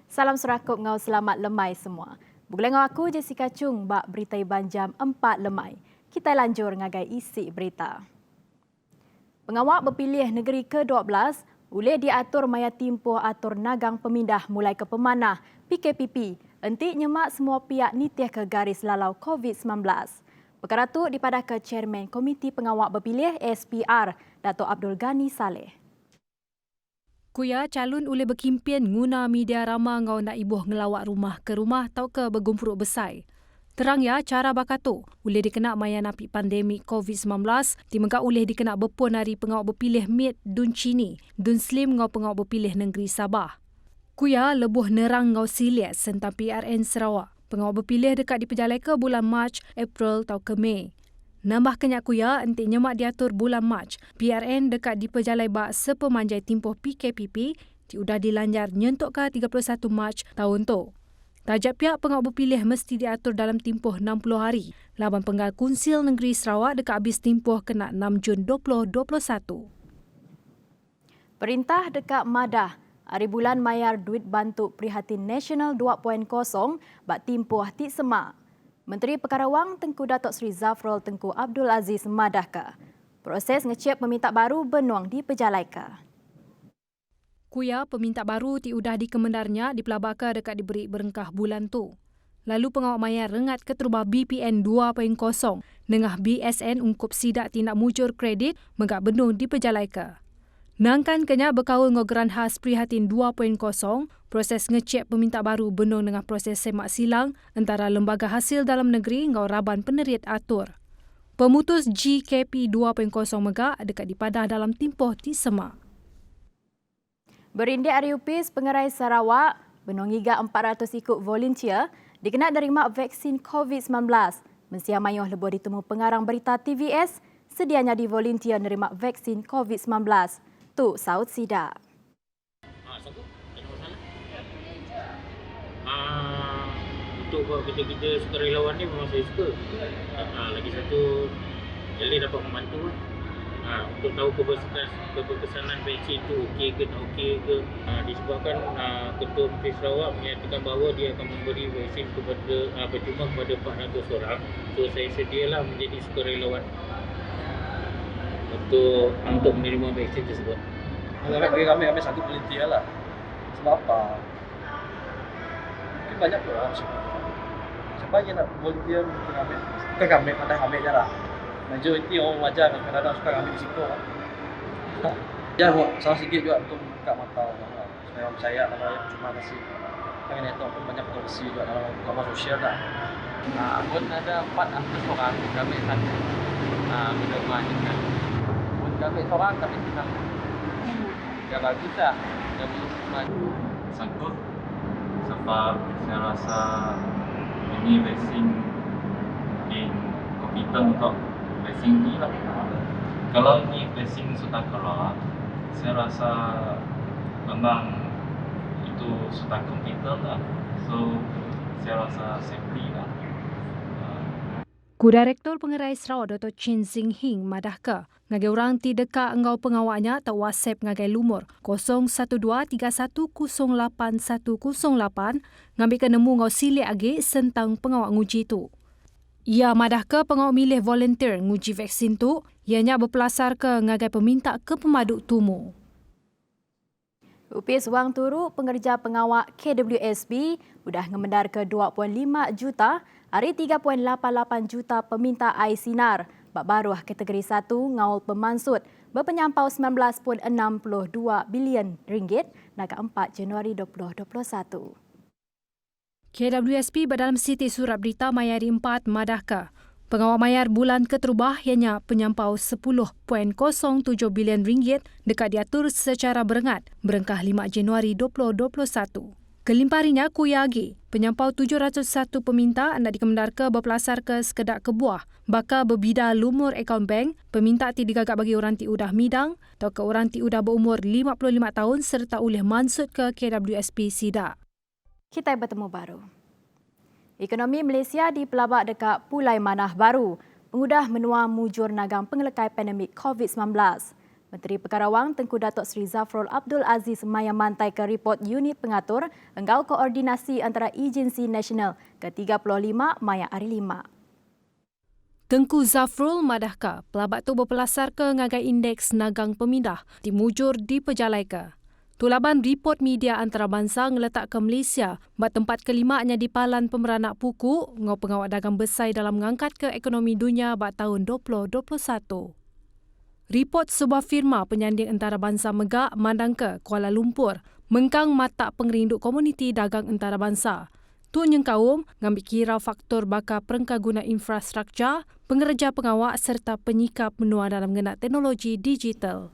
Salam serakup ngau selamat lemai semua. Bukan ngau aku Jessica Chung bak berita Iban jam 4 lemai. Kita lanjur ngagai isi berita. Pengawak berpilih negeri ke-12 boleh diatur maya timpuh atur nagang pemindah mulai ke pemanah PKPP entik nyemak semua pihak nitih ke garis lalau COVID-19. Perkara itu dipadah ke Chairman Komiti Pengawak Berpilih SPR, Dato' Abdul Ghani Saleh. Kuya calon boleh berkimpian guna media ramah ngau nak ibuh ngelawak rumah ke rumah atau ke bergumpuruk besar. Terang ya cara bakato boleh dikena maya napi pandemik COVID-19 di mengka boleh dikena berpun hari pengawak berpilih mit dun Cini, dun Slim ngau pengawak berpilih negeri Sabah. Kuya lebuh nerang ngau silit sentang PRN Sarawak. Pengawak berpilih dekat diperjalai ke bulan Mac, April atau ke Mei. Nambah kenyak kuya entik nyemak diatur bulan Mac. PRN dekat diperjalai bak sepemanjai timpuh PKPP diudah dilanjar nyentuk ke 31 Mac tahun tu. Tajak pihak pengawak berpilih mesti diatur dalam timpuh 60 hari. Laban Penggal Kunsil Negeri Sarawak dekat habis timpuh kena 6 Jun 2021. Perintah dekat Madah hari bulan mayar duit bantu Prihatin Nasional 2.0 bak timpuh Tik Semak. Menteri Perkara Wang Tengku Datuk Seri Zafrul Tengku Abdul Aziz madahka. Proses ngecek peminta baru benuang diperjalaika. Kuya peminta baru diudah dikemendarnya di pelabaka dekat diberi berengkah bulan tu. Lalu pengawak mayar rengat keterubah BPN 2.0 nengah BSN ungkup sidak tindak mujur kredit megak benung diperjalaika. Nangkan kenya berkawal ngogeran khas Prihatin 2.0, proses ngecek peminta baru benung dengan proses semak silang antara lembaga hasil dalam negeri ngau raban penerit atur. Pemutus GKP 2.0 megak dekat dipadah dalam timpoh Tik Semak. Berindik Ariupis Pengerai Sarawak benung hingga 400 ikut volunteer dikena derima vaksin COVID-19. Mensia mayuh lebuh ditemu pengarang berita TVS sedianya di volunteer nerima vaksin COVID-19. Tu Saud Sida. Untuk buat kerja-kerja sukarelawan ni memang saya suka. Lagi satu, Jali dapat membantu. Untuk tahu keberkesanan vaksin itu okey ke tak okey ke. Disebabkan Ketua Menteri Sarawak menyatakan bahawa dia akan memberi vaksin percuma kepada 400 orang. So saya sedialah menjadi sukarelawan untuk menerima vaksin tersebut. Kami sanggup volunteer lah. Sebab apa? Mungkin banyak orang siapa yang nak volunteer untuk ambil. Bukan kami, pandai ambil je lah. Majoriti orang wajar kadang-kadang suka ambil risiko lah. Ya, salah sikit juga untuk membuka mata orang. Supaya percaya kalau yang cuma masih pengen network pun banyak potensi juga dalam lama sosial dah. Pun ada 400 orang kami satu menerima dengan pun kami seorang kami senang ya bagus lah yang maju sangkut sebab saya rasa ini vaksin mungkin kompeten untuk vaksin ni lah. Kalau ini vaksin sudah keluar, saya rasa memang itu sudah kompeten lah. So saya rasa safety lah. Ku-Direktor Pengerai Sarawak Dr. Chin Sing Hing madahka ngagai orang ti dekat engau pengawaknya atau WhatsApp ngagai lumur 01231081008 ngambil ke nemu ngau silik agi sentang pengawak nguji tu. Ia madahka pengawak milih volunteer nguji vaksin tu ianya berpelasar ke ngagai peminta ke pemaduk tumu. Upis Wang Turu pengerja pengawak KWSB sudah ngemendar ke 2.5 juta hari 3.88 juta peminta air sinar. Bak baruah kategori 1 ngaul pemansut berpenyampau 19.62 bilion ringgit naga 4 Januari 2021. KWSP berdalam Siti Surat Berita Mayari 4 madahka. Pengawak mayar bulan keterubah ianya penyampau 10.07 bilion ringgit dekat diatur secara berengat berengkah 5 Januari 2021. Kelimparinya Kuyagi, penyampau 701 peminta anda dikemendar ke berpelasar ke sekedak kebuah. Bakal berbida lumur akaun bank, peminta ti digagak bagi orang ti udah midang atau ke orang ti udah berumur 55 tahun serta oleh mansut ke KWSP Sidak. kita bertemu baru. Ekonomi Malaysia dipelabak dekat Pulai Manah Baru. Pengudah menua mujur nagang pengelekai pandemik COVID-19. Menteri Perkara Wang Tengku Datuk Seri Zafrul Abdul Aziz maya mantai ke report unit pengatur enggau koordinasi antara agensi nasional ke-35 maya hari 5. Tengku Zafrul madahka pelabak tu berpelasar ke ngagai indeks nagang pemindah dimujur di Pejalai. Tulaban report media antarabangsa ngeletak ke Malaysia bat tempat kelimanya di palan pemeranak puku ngau pengawal dagang besar dalam mengangkat ke ekonomi dunia bat tahun 2021. Report sebuah firma penyanding antarabangsa megak mandang ke Kuala Lumpur mengkang mata pengerinduk komuniti dagang antarabangsa. Tu nyengkaum ngambil kira faktor bakal perengkah guna infrastruktur, pengerja pengawak serta penyikap menua dalam mengenal teknologi digital.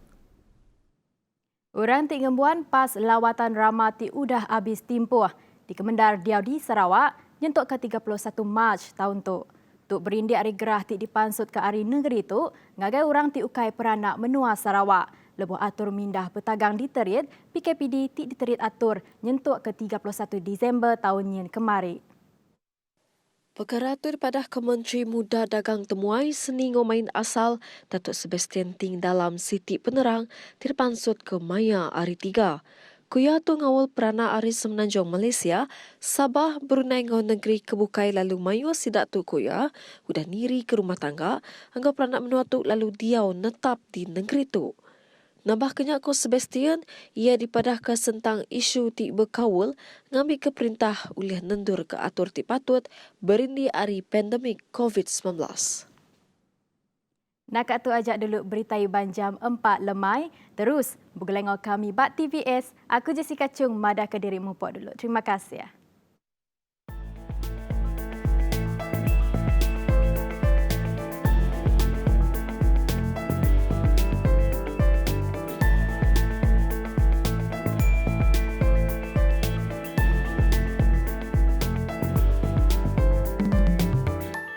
Orang Tik Ngembuan pas lawatan Rama Tik udah habis timpuh di Kemendar Diau di Sarawak nyentuk ke 31 Mac tahun tu. Tuk berindik hari gerah Tik dipansut ke hari negeri tu, ngagai orang Tik ukai peranak menua Sarawak. Lebuh atur mindah bertagang diterit, PKPD Tik diterit atur nyentuk ke 31 Disember tahun yang kemari. Perkara itu daripada Kementeri Muda Dagang Temuai Seni Ngomain Asal Datuk Sebastian Ting dalam Siti Penerang terpansut ke Maya hari 3. Kuya tu ngawal peranak Aris Semenanjung Malaysia, Sabah Brunei ngau negeri kebukai lalu mayu sidak tu kuya, udah niri ke rumah tangga, anggap peranak menua tu lalu diau netap di negeri tu. Nambah kenyak ko Sebastian, ia dipadahkan sentang isu Tik berkawal ngambil ke perintah oleh nendur ke atur Tik patut berindi hari pandemik COVID-19. Nak tu ajak dulu berita Banjam 4 lemai. Terus, bergelengok kami Bat TVS. Aku Jessica Chung, madah ke dirimu pok dulu. Terima kasih.